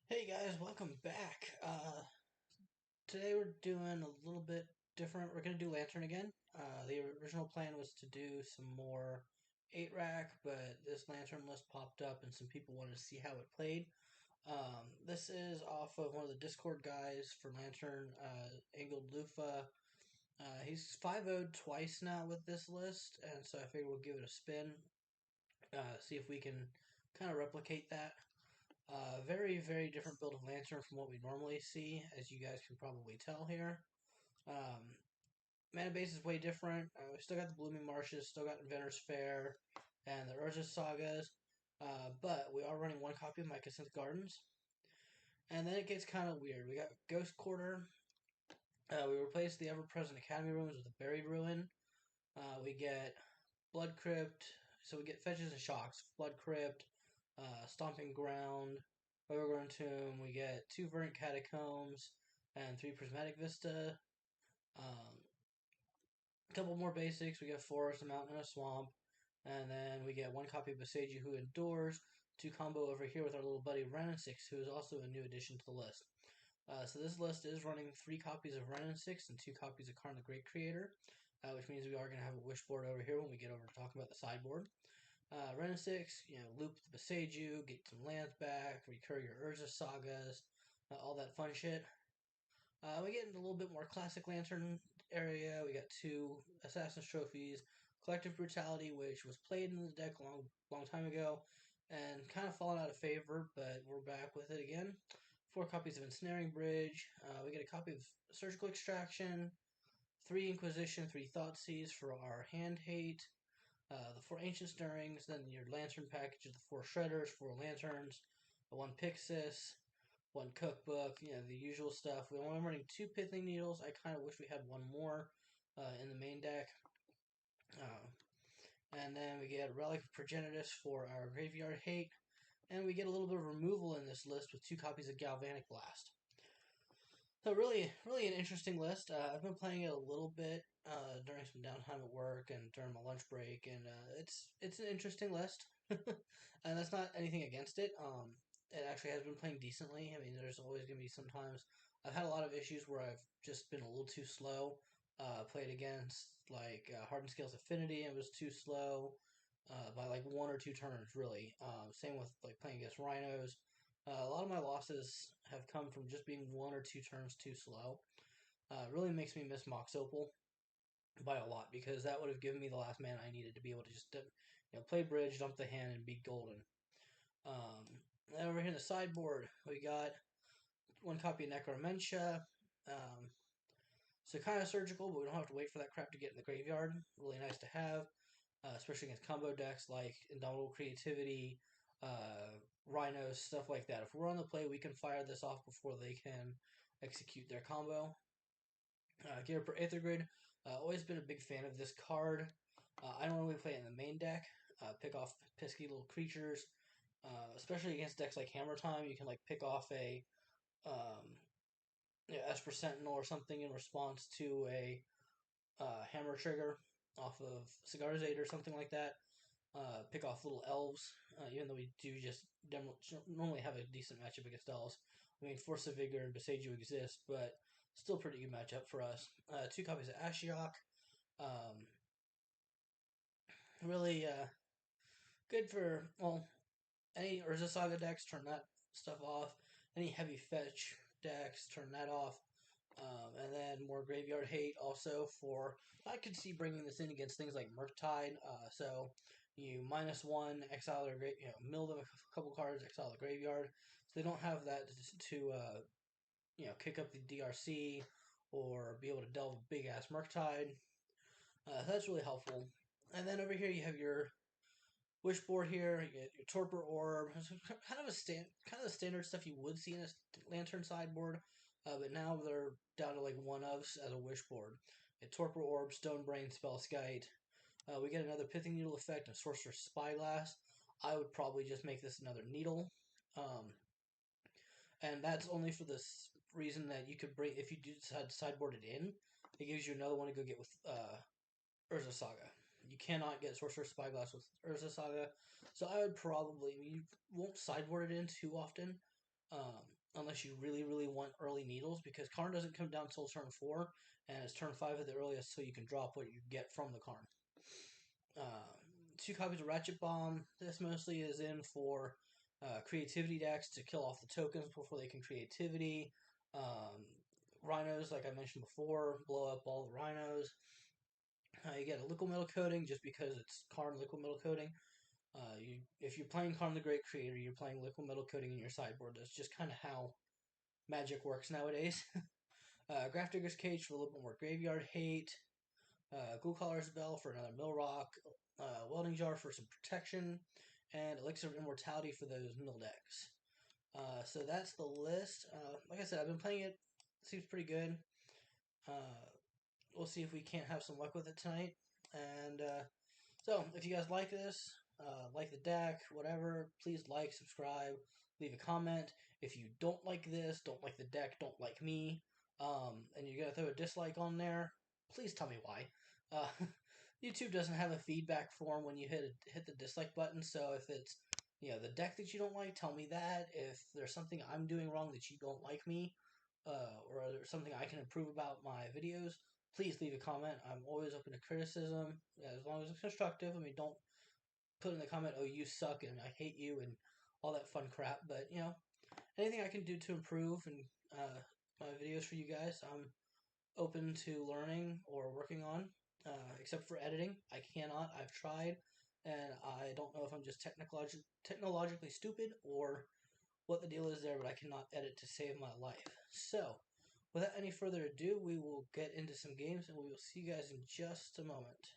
Hey guys, welcome back. Today we're doing a little bit different. We're gonna do Lantern again. The original plan was to do some more 8-rack, but this Lantern list popped up and some people wanted to see how it played. This is off of one of the Discord guys for Lantern, Angled Lufa. He's 5-0'd twice now with this list, and so I figured we'll give it a spin, see if we can kind of replicate that. Very, very different build of Lantern from what we normally see, as you guys can probably tell here. Um, Mana base is way different. We still got the Blooming Marshes, still got Inventor's Fair, and the Urza Sagas, but we are running one copy of Mycosynth Gardens. And then it gets kind of weird. We got Ghost Quarter. We replaced the ever-present Academy Ruins with a Buried Ruin. We get Blood Crypt, so we get Fetches and Shocks. Blood Crypt, Stomping Ground, Overgrown Tomb. We get 2 Verdant Catacombs and 3 Prismatic Vista. A couple more basics. We get Forest, a Mountain, and a Swamp. And then we get 1 copy of Boseiju who endures. 2 combo over here with our little buddy Renensix, who is also a new addition to the list. So this list is running 3 copies of Renensix and 2 copies of Karn the Great Creator, which means we are going to have a wish board over here when we get over to talking about the sideboard. Renensix, loop the Boseiju, get some lands back, recur your Urza Sagas, all that fun shit. We get into a little bit more classic Lantern area. We got 2 Assassin's Trophies, Collective Brutality, which was played in the deck a long time ago, and kind of fallen out of favor, but we're back with it again. 4 copies of Ensnaring Bridge. We get a copy of Surgical Extraction, 3 Inquisition, 3 Thoughtseize for our hand hate, the 4 Ancient Stirrings, then your Lantern package of the 4 Shredders, 4 Lanterns, the 1 Pixis, 1 Cookbook, the usual stuff. I'm running 2 Pithing Needles. I kind of wish we had 1 more in the main deck. And then we get Relic of Progenitus for our Graveyard Hate. And we get a little bit of removal in this list with 2 copies of Galvanic Blast. So really, really an interesting list. I've been playing it a little bit during some downtime at work and during my lunch break, and it's an interesting list. And that's not anything against it. It actually has been playing decently. I mean, there's always going to be sometimes I've had a lot of issues where I've just been a little too slow. Played against like Hardened Scales Affinity, and it was too slow by like 1 or 2 turns, really. Same with like playing against Rhinos. A lot of my losses have come from just being 1 or 2 turns too slow. It really makes me miss Mox Opal by a lot because that would have given me the last mana I needed to be able to just play bridge, dump the hand, and be golden. Then over here in the sideboard, we got 1 copy of Necromentia. So kind of surgical, but we don't have to wait for that crap to get in the graveyard. Really nice to have, especially against combo decks like Indomitable Creativity, Rhinos, stuff like that. If we're on the play, we can fire this off before they can execute their combo. Gear per Aether Grid. Always been a big fan of this card. I don't really play it in the main deck. Pick off pesky little creatures, especially against decks like Hammer Time. You can like pick off a Esper Sentinel or something in response to a Hammer Trigger off of Cigar's Aid or something like that. Pick off little elves, even though we do just normally have a decent matchup against elves. I mean, Force of Vigor and Boseiju exist, but still pretty good matchup for us. 2 copies of Ashiok. Um, really good for, well, any Urza Saga decks, turn that stuff off. Any heavy fetch decks, turn that off. And then more Graveyard Hate also for, I could see bringing this in against things like Murktide. So you -1, exile their mill them a couple cards, exile the graveyard. So they don't have that to kick up the DRC or be able to delve a big ass Murktide. So that's really helpful. And then over here you have your Wishboard here, you get your Torpor Orb, kind of the standard stuff you would see in a Lantern sideboard, but now they're down to like one ofs as a Wishboard. A Torpor Orb, Stone Brain, Spellskite. We get another Pithing Needle effect and Sorcerer's Spyglass. I would probably just make this another Needle. And that's only for this reason that you could bring, if you do decide to sideboard it in, it gives you another one to go get with Urza Saga. You cannot get Sorcerer's Spyglass with Urza Saga, so I would probably, you won't sideboard it in too often, unless you really, really want early needles, because Karn doesn't come down until turn 4, and it's turn 5 at the earliest, so you can drop what you get from the Karn. Uh, 2 copies of Ratchet Bomb. This mostly is in for creativity decks to kill off the tokens before they can creativity. Rhinos, like I mentioned before, blow up all the rhinos. You get a liquid metal coating just because it's Karn liquid metal coating. If you're playing Karn the Great Creator, you're playing liquid metal coating in your sideboard. That's just kind of how Magic works nowadays. Grafdigger's Cage for a little bit more graveyard hate. Ghoulcaller's Bell for another mill rock. Welding Jar for some protection. And Elixir of Immortality for those mill decks. So that's the list. Like I said, I've been playing it. Seems pretty good. We'll see if we can't have some luck with it tonight. And so, if you guys like this, like the deck, whatever, please like, subscribe, leave a comment. If you don't like this, don't like the deck, don't like me, and you're going to throw a dislike on there, please tell me why. Uh, YouTube doesn't have a feedback form when you hit the dislike button, so if it's the deck that you don't like, tell me that. If there's something I'm doing wrong that you don't like me, or there's something I can improve about my videos, please leave a comment. I'm always open to criticism, as long as it's constructive. I mean, don't put in the comment, "Oh, you suck," and "I hate you," and all that fun crap. But anything I can do to improve and my videos for you guys, I'm open to learning or working on. Except for editing, I cannot. I've tried, and I don't know if I'm just technologically stupid or what the deal is there, but I cannot edit to save my life. So, without any further ado, we will get into some games, and we will see you guys in just a moment.